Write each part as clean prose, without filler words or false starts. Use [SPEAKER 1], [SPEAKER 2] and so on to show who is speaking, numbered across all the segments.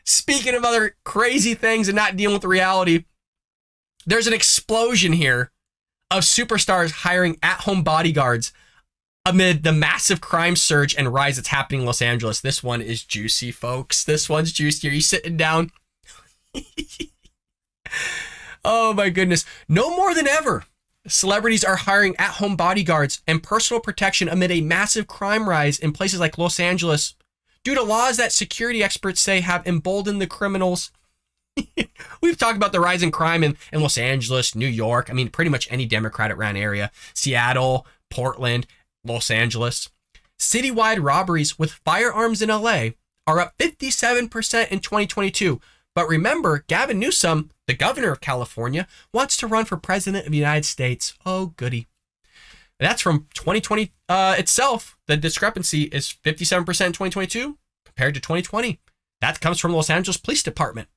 [SPEAKER 1] Speaking of other crazy things and not dealing with reality, there's an explosion here of superstars hiring at-home bodyguards amid the massive crime surge and rise that's happening in Los Angeles. This one is juicy, folks. This one's juicy. Are you sitting down? Oh my goodness. No more than ever, celebrities are hiring at-home bodyguards and personal protection amid a massive crime rise in places like Los Angeles due to laws that security experts say have emboldened the criminals. We've talked about the rise in crime in Los Angeles, New York. I mean, pretty much any Democratic ran area. Seattle, Portland, Los Angeles. Citywide robberies with firearms in LA are up 57% in 2022. But remember, Gavin Newsom, the governor of California, wants to run for president of the United States. Oh, goody. That's from 2020 itself. The discrepancy is 57% in 2022 compared to 2020. That comes from Los Angeles Police Department.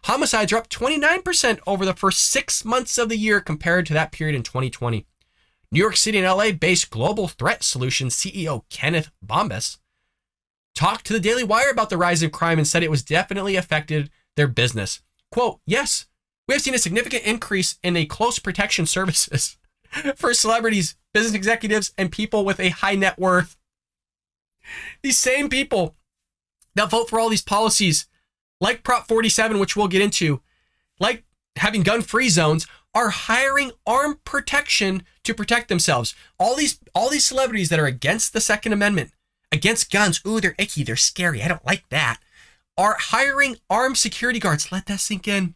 [SPEAKER 1] Homicides are up 29% over the first 6 months of the year compared to that period in 2020. New York City and LA-based Global Threat Solutions CEO Kenneth Bombas talked to the Daily Wire about the rise in crime and said it was definitely affected their business. Quote, yes, we have seen a significant increase in a close protection services for celebrities, business executives, and people with a high net worth. These same people that vote for all these policies, like Prop 47, which we'll get into, like having gun-free zones, are hiring armed protection to protect themselves. All these celebrities that are against the Second Amendment, against guns, ooh, they're icky, they're scary, I don't like that, are hiring armed security guards. Let that sink in.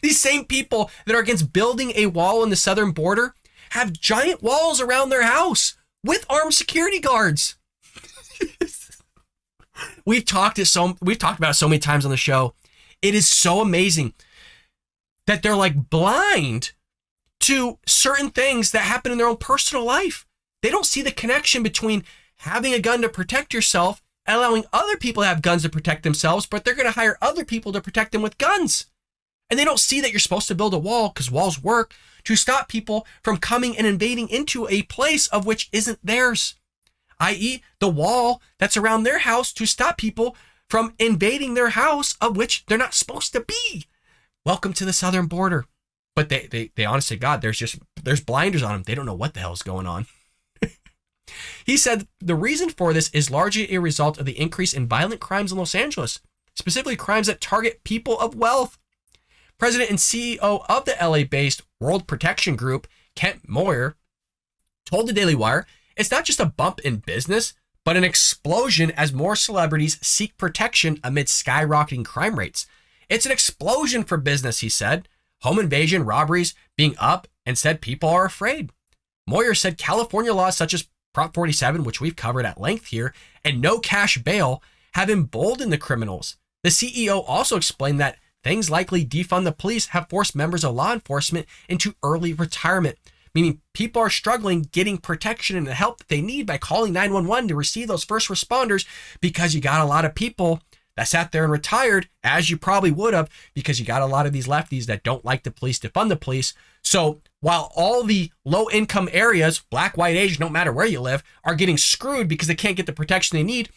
[SPEAKER 1] These same people that are against building a wall on the southern border have giant walls around their house with armed security guards. We've talked about it so many times on the show. It is so amazing that they're like blind to certain things that happen in their own personal life. They don't see the connection between having a gun to protect yourself and allowing other people to have guns to protect themselves, but they're going to hire other people to protect them with guns. And they don't see that you're supposed to build a wall, because walls work, to stop people from coming and invading into a place of which isn't theirs, i.e. the wall that's around their house to stop people from invading their house of which they're not supposed to be. Welcome to the southern border. But they honestly, God, there's blinders on them. They don't know what the hell is going on. He said the reason for this is largely a result of the increase in violent crimes in Los Angeles, specifically crimes that target people of wealth. President and CEO of the LA-based World Protection Group, Kent Moyer, told the Daily Wire, it's not just a bump in business, but an explosion as more celebrities seek protection amid skyrocketing crime rates. It's an explosion for business, he said. Home invasion, robberies being up, and said people are afraid. Moyer said California laws such as Prop 47, which we've covered at length here, and no cash bail have emboldened the criminals. The CEO also explained that things likely defund the police have forced members of law enforcement into early retirement, meaning people are struggling getting protection and the help that they need by calling 911 to receive those first responders, because you got a lot of people that sat there and retired, as you probably would have, because you got a lot of these lefties that don't like the police to fund the police. So while all the low income areas, black, white, Asian, no matter where you live, are getting screwed because they can't get the protection they need,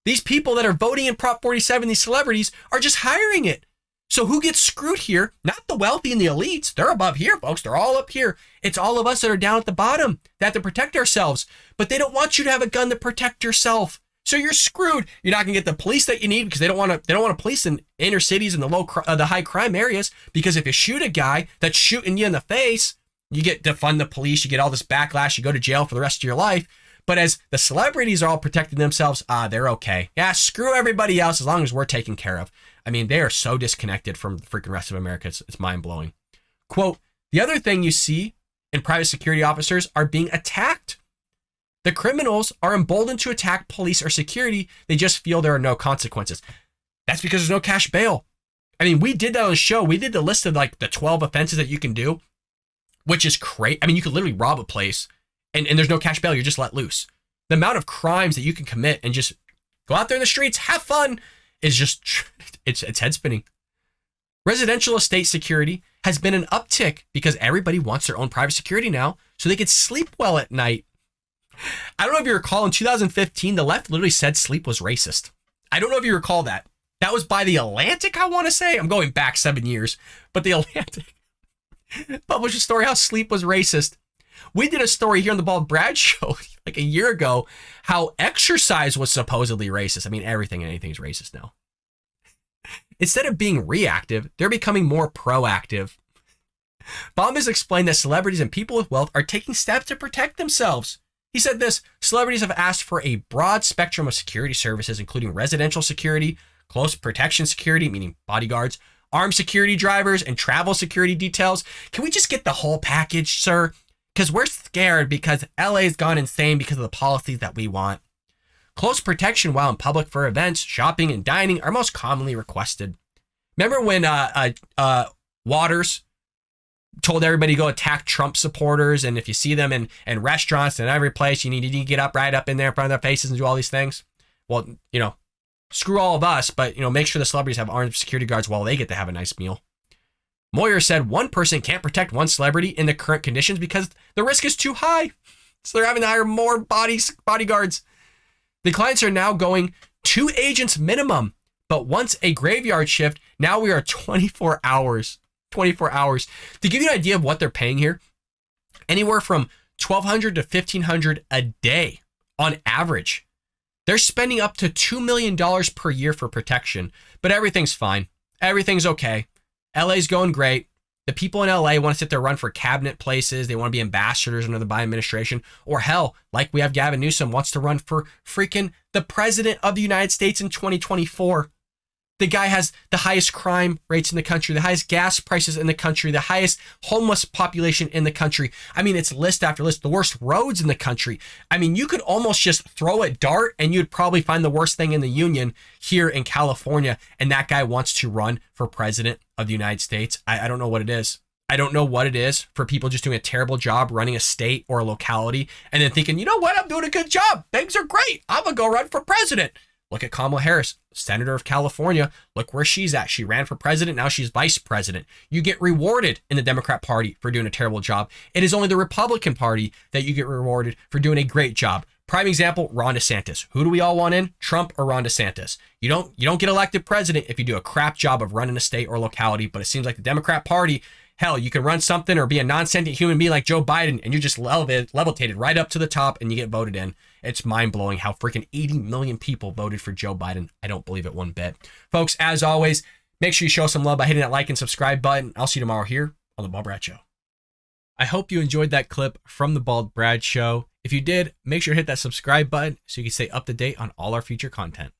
[SPEAKER 1] these people that are voting in Prop 47, these celebrities, are just hiring it. So who gets screwed here? Not the wealthy and the elites. They're above here, folks. They're all up here. It's all of us that are down at the bottom that have to protect ourselves. But they don't want you to have a gun to protect yourself. So you're screwed. You're not going to get the police that you need, because they don't want to police in inner cities and the high crime areas, because if you shoot a guy that's shooting you in the face, you get defund the police, you get all this backlash, you go to jail for the rest of your life. But as the celebrities are all protecting themselves, they're okay. Yeah, screw everybody else as long as we're taken care of. I mean, they are so disconnected from the freaking rest of America. It's mind-blowing. Quote, the other thing you see in private security officers are being attacked. The criminals are emboldened to attack police or security. They just feel there are no consequences. That's because there's no cash bail. I mean, we did that on the show. We did the list of like the 12 offenses that you can do, which is crazy. I mean, you could literally rob a place and there's no cash bail. You're just let loose. The amount of crimes that you can commit and just go out there in the streets, have fun, is just, it's head spinning. Residential estate security has been an uptick because everybody wants their own private security now so they could sleep well at night. I don't know if you recall, in 2015, the left literally said sleep was racist. I don't know if you recall that. That was by The Atlantic, I want to say. I'm going back 7 years. But The Atlantic published a story how sleep was racist. We did a story here on the Bald Brad Show like a year ago how exercise was supposedly racist. I mean, everything and anything's racist now. Instead of being reactive, they're becoming more proactive. Baum has explained that celebrities and people with wealth are taking steps to protect themselves. He said this: celebrities have asked for a broad spectrum of security services, including residential security, close protection security, meaning bodyguards, armed security drivers, and travel security details. Can we just get the whole package, sir? Because we're scared because LA's gone insane because of the policies that we want. Close protection while in public for events, shopping, and dining are most commonly requested. Remember when Waters told everybody to go attack Trump supporters, and if you see them in restaurants and every place, you need to get up right up in there in front of their faces and do all these things? Well, screw all of us, but make sure the celebrities have armed security guards while they get to have a nice meal. Moyer said one person can't protect one celebrity in the current conditions because the risk is too high. So they're having to hire more bodyguards. The clients are now going 2 agents minimum, but once a graveyard shift, now we are 24 hours. 24 hours. To give you an idea of what they're paying here, anywhere from $1,200 to $1,500 a day on average. They're spending up to $2 million per year for protection, but everything's fine. Everything's okay. LA's going great. The people in LA want to sit there, run for cabinet places. They want to be ambassadors under the Biden administration. Or hell, like we have Gavin Newsom wants to run for freaking the president of the United States in 2024. The guy has the highest crime rates in the country, the highest gas prices in the country, the highest homeless population in the country. I mean, it's list after list, the worst roads in the country. I mean, you could almost just throw a dart and you'd probably find the worst thing in the union here in California. And that guy wants to run for president of the United States. I don't know what it is. I don't know what it is for people just doing a terrible job running a state or a locality and then thinking, you know what, I'm doing a good job. Things are great. I'm going to go run for president. Look at Kamala Harris, Senator of California. Look where she's at. She ran for president. Now she's vice president. You get rewarded in the Democrat Party for doing a terrible job. It is only the Republican Party that you get rewarded for doing a great job. Prime example, Ron DeSantis. Who do we all want in? Trump or Ron DeSantis? You don't get elected president if you do a crap job of running a state or locality, but it seems like the Democrat Party, hell, you can run something or be a non-sentient human being like Joe Biden and you're just levitated right up to the top and you get voted in. It's mind-blowing how freaking 80 million people voted for Joe Biden. I don't believe it one bit. Folks, as always, make sure you show some love by hitting that like and subscribe button. I'll see you tomorrow here on The Bald Brad Show. I hope you enjoyed that clip from The Bald Brad Show. If you did, make sure to hit that subscribe button so you can stay up to date on all our future content.